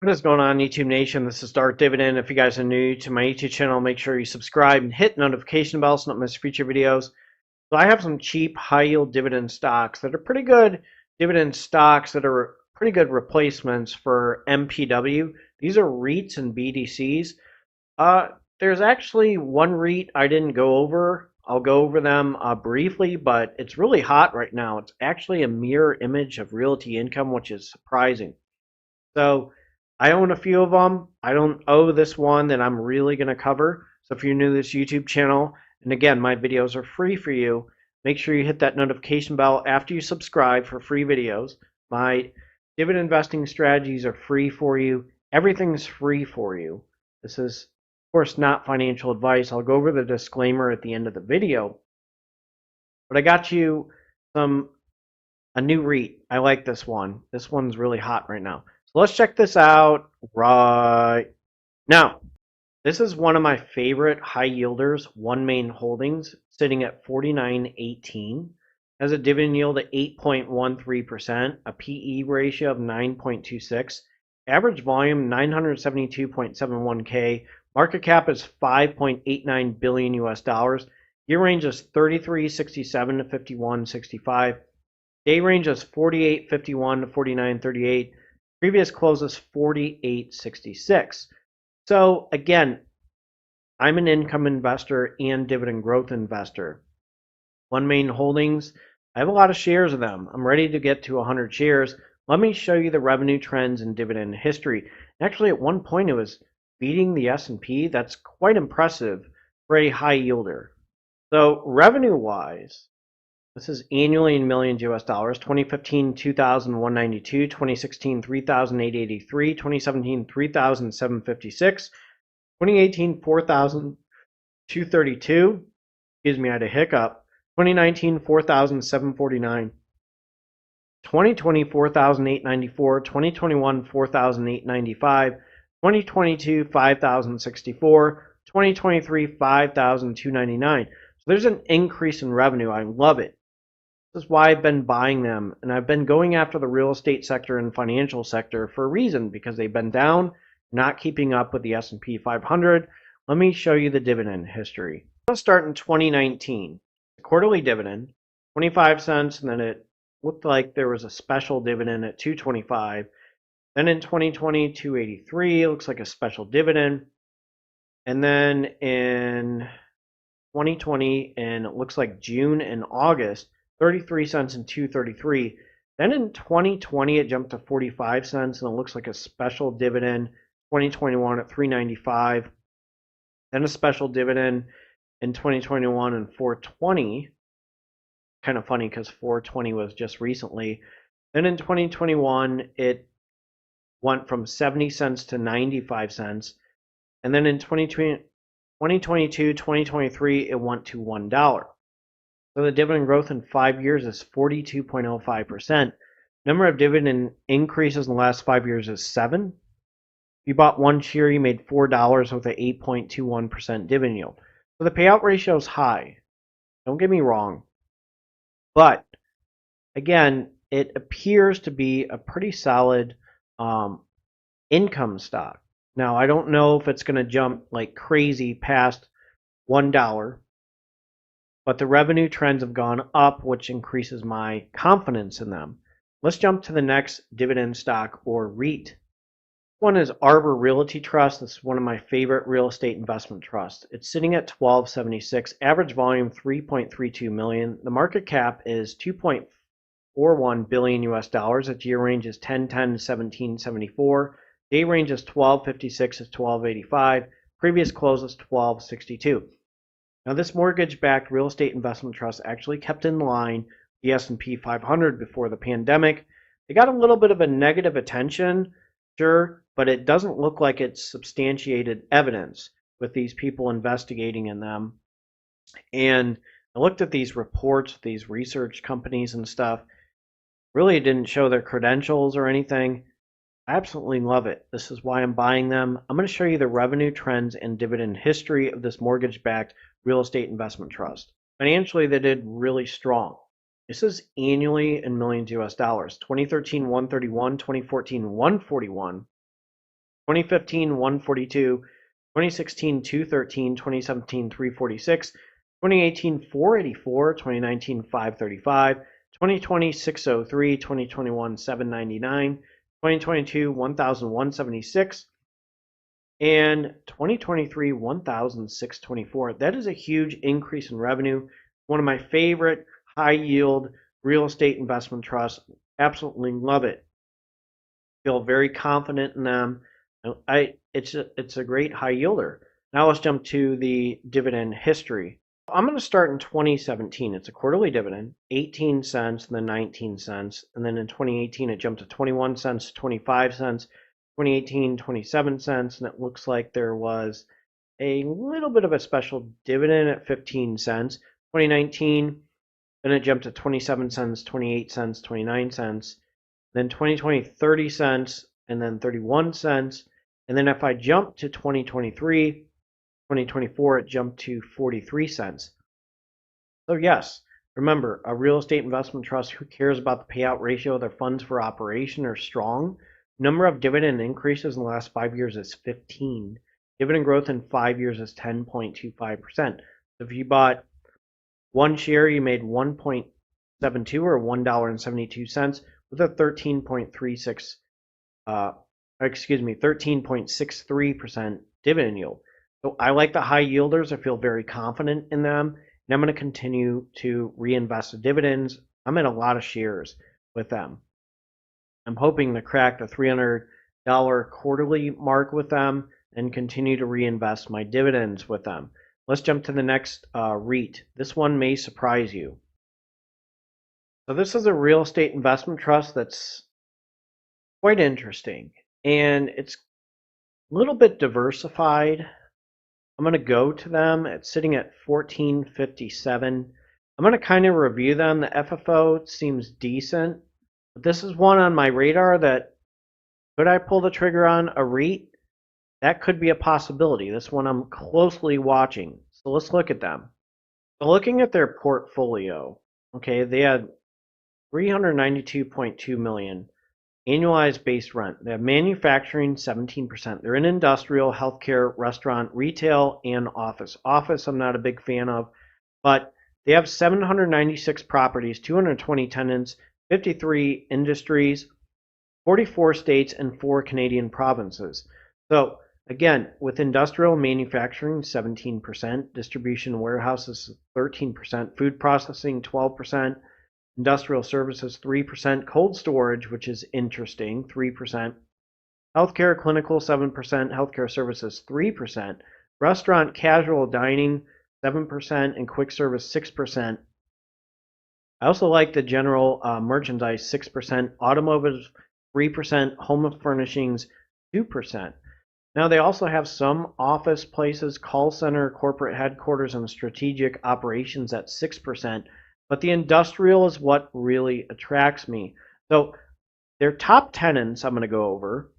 What is going on, YouTube Nation? This is Dark Dividend. If you guys are new to my YouTube channel, make sure you subscribe and hit the notification bell so you don't miss future videos. So I have some cheap high-yield dividend stocks that are pretty good dividend stocks that are pretty good replacements for MPW. These are REITs and BDCs. There's actually one REIT I didn't go over. I'll go over them briefly, but it's really hot right now. It's actually a mirror image of Realty Income, which is surprising. So I own a few of them. I don't owe this one that I'm really going to cover. So if you're new to this YouTube channel, and again, my videos are free for you, make sure you hit that notification bell after you subscribe for free videos. My dividend investing strategies are free for you. Everything's free for you. This is, of course, not financial advice. I'll go over the disclaimer at the end of the video. But I got you a new REIT. I like this one. This one's really hot right now. So let's check this out right now. This is one of my favorite high yielders, One Main Holdings, sitting at 49.18. Has a dividend yield of 8.13%, a PE ratio of 9.26, average volume 972.71K, market cap is 5.89 billion US dollars. Year range is 33.67 to 51.65. Day range is 48.51 to 49.38. Previous close is 48.66. So again, I'm an income investor and dividend growth investor. One Main Holdings, I have a lot of shares of them. I'm ready to get to 100 shares. Let me show you the revenue trends and dividend history. Actually, at one point it was beating the S&P. That's quite impressive for a high yielder. So revenue-wise, this is annually in millions US dollars. 2015, 2,192. 2016, 3,883. 2017, 3,756. 2018, 4,232. Excuse me, I had a hiccup. 2019, 4,749. 2020, 4,894. 2021, 4,895. 2022, 5,064. 2023, 5,299. So there's an increase in revenue. I love it. This is why I've been buying them, and I've been going after the real estate sector and financial sector for a reason, because they've been down, not keeping up with the S&P 500. Let me show you the dividend history. Let's start in 2019. The quarterly dividend, 25 cents, and then it looked like there was a special dividend at 225. Then in 2020, 283, it looks like a special dividend. And then in 2020, and it looks like June and August, 33 cents and 233. Then in 2020, it jumped to 45 cents, and it looks like a special dividend. 2021 at 395. Then a special dividend in 2021 and 420. Kind of funny because 420 was just recently. Then in 2021, it went from 70 cents to 95 cents. And then in 2022, 2023, it went to $1. So the dividend growth in 5 years is 42.05%. Number of dividend increases in the last 5 years is 7. If you bought one share, you made $4 with an 8.21% dividend yield. So the payout ratio is high. Don't get me wrong. But again, it appears to be a pretty solid income stock. Now, I don't know if it's going to jump like crazy past $1. But the revenue trends have gone up, which increases my confidence in them. Let's jump to the next dividend stock, or REIT. One is Arbor Realty Trust. This is one of my favorite real estate investment trusts. It's sitting at $12.76, average volume 3.32 million. The market cap is 2.41 billion US dollars. Its year range is 1010 to 1774. Day range is 1256 to 1285. Previous close is 1262. Now, this mortgage-backed real estate investment trust actually kept in line the S&P 500 before the pandemic. They got a little bit of a negative attention, sure, but it doesn't look like it's substantiated evidence with these people investigating in them. And I looked at these reports, these research companies and stuff. Really, it didn't show their credentials or anything. I absolutely love it. This is why I'm buying them. I'm going to show you the revenue trends and dividend history of this mortgage-backed real estate investment trust. Financially, they did really strong. This is annually in millions US dollars. 2013, 131, 2014, 141. 2015, 142, 2016, 213, 2017, 346, 2018, 484, 2019, 535, 2020, 603, 2021, 799, 2022, 1,176, and 2023, 1,624. That is a huge increase in revenue. One of my favorite high yield real estate investment trusts. Absolutely love it. Feel very confident in them. It's a great high yielder. Now let's jump to the dividend history. I'm going to start in 2017. It's a quarterly dividend, 18 cents, and then 19 cents. And then in 2018, it jumped to 21 cents, 25 cents, 2018, 27 cents. And it looks like there was a little bit of a special dividend at 15 cents. 2019, then it jumped to 27 cents, 28 cents, 29 cents. Then 2020, 30 cents, and then 31 cents. And then if I jump to 2023, 2024, it jumped to 43 cents. So yes, remember, a real estate investment trust who cares about the payout ratio of their funds for operation are strong. Number of dividend increases in the last 5 years is 15. Dividend growth in 5 years is 10.25%. So if you bought one share, you made 1.72 or $1.72 with a 13.63% dividend yield. So I like the high yielders. I feel very confident in them, and I'm going to continue to reinvest the dividends. I'm in a lot of shares with them. I'm hoping to crack the $300 quarterly mark with them and continue to reinvest my dividends with them. Let's jump to the next REIT. This one may surprise you. So this is a real estate investment trust that's quite interesting, and it's a little bit diversified. I'm going to go to them. It's sitting at 1457. I'm going to kind of review them. The FFO seems decent, but this is one on my radar that could I pull the trigger on a REIT? That could be a possibility. This one I'm closely watching. So let's look at them. So looking at their portfolio, okay, they had 392.2 million annualized base rent. They have manufacturing 17%. They're in industrial, healthcare, restaurant, retail, and office. Office I'm not a big fan of, but they have 796 properties, 220 tenants, 53 industries, 44 states, and 4 Canadian provinces. So again, with industrial manufacturing 17%, distribution warehouses 13%, food processing 12%, industrial services 3%, cold storage, which is interesting, 3%, healthcare clinical 7%, healthcare services 3%, restaurant casual dining 7%, and quick service 6%. I also like the general merchandise 6%, automotive 3%, home furnishings 2%. Now they also have some office places, call center, corporate headquarters, and strategic operations at 6%. But the industrial is what really attracts me. So their top tenants I'm going to go over.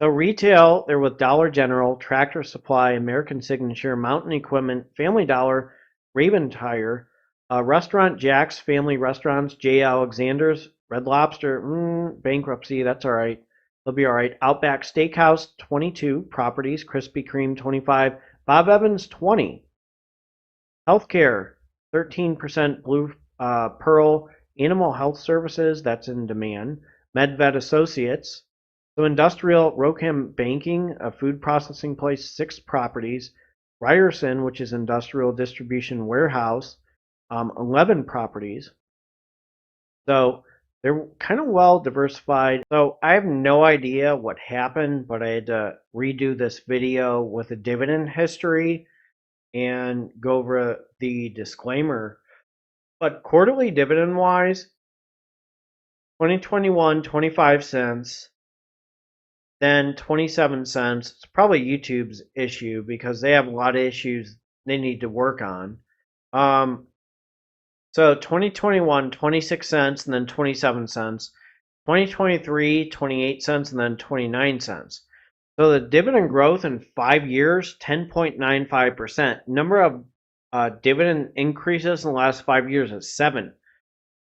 So retail, they're with Dollar General, Tractor Supply, American Signature, Mountain Equipment, Family Dollar, Raven Tire, restaurant, Jack's Family Restaurants, J. Alexander's, Red Lobster, bankruptcy, that's all right. They'll be all right. Outback Steakhouse, 22 properties, Krispy Kreme, 25, Bob Evans, 20. Healthcare, 13% Blue Pearl, Animal Health Services, that's in demand, MedVet Associates. So industrial, Rockham Banking, a food processing place, 6 properties, Ryerson, which is industrial distribution warehouse, 11 properties. So they're kind of well diversified. So I have no idea what happened, but I had to redo this video with a dividend history and go over the disclaimer. But quarterly dividend wise, 2021, 25 cents, then 27 cents. It's probably YouTube's issue because they have a lot of issues they need to work on. So 2021, 26 cents, and then 27 cents. 2023, 28 cents, and then 29 cents. So the dividend growth in 5 years, 10.95%. Number of dividend increases in the last 5 years is 7. If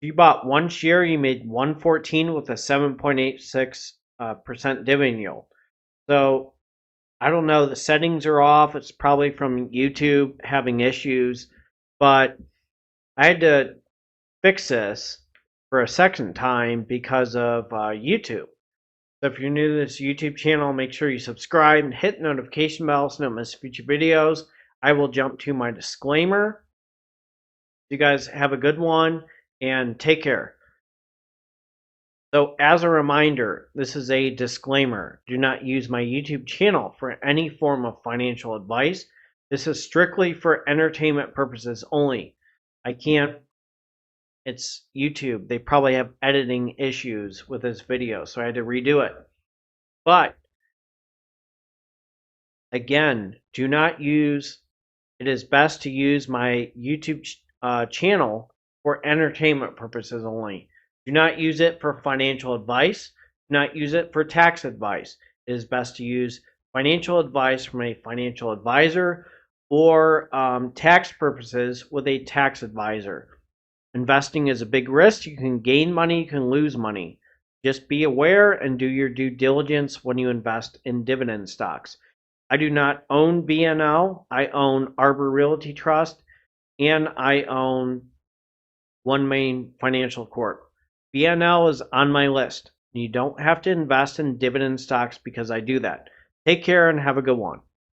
you bought one share, you made 114 with a 7.86% dividend yield. So I don't know, the settings are off. It's probably from YouTube having issues, but I had to fix this for a second time because of YouTube. So if you're new to this YouTube channel, make sure you subscribe and hit the notification bell so you don't miss future videos. I will jump to my disclaimer. You guys have a good one and take care. So as a reminder, this is a disclaimer. Do not use my YouTube channel for any form of financial advice. This is strictly for entertainment purposes only. It's YouTube. They probably have editing issues with this video, so I had to redo it. But again, it is best to use my YouTube channel for entertainment purposes only. Do not use it for financial advice. Do not use it for tax advice. It is best to use financial advice from a financial advisor or tax purposes with a tax advisor. Investing is a big risk. You can gain money, you can lose money. Just be aware and do your due diligence when you invest in dividend stocks. I do not own BNL. I own Arbor Realty Trust, and I own One Main Financial Corp. BNL is on my list. You don't have to invest in dividend stocks because I do that. Take care and have a good one.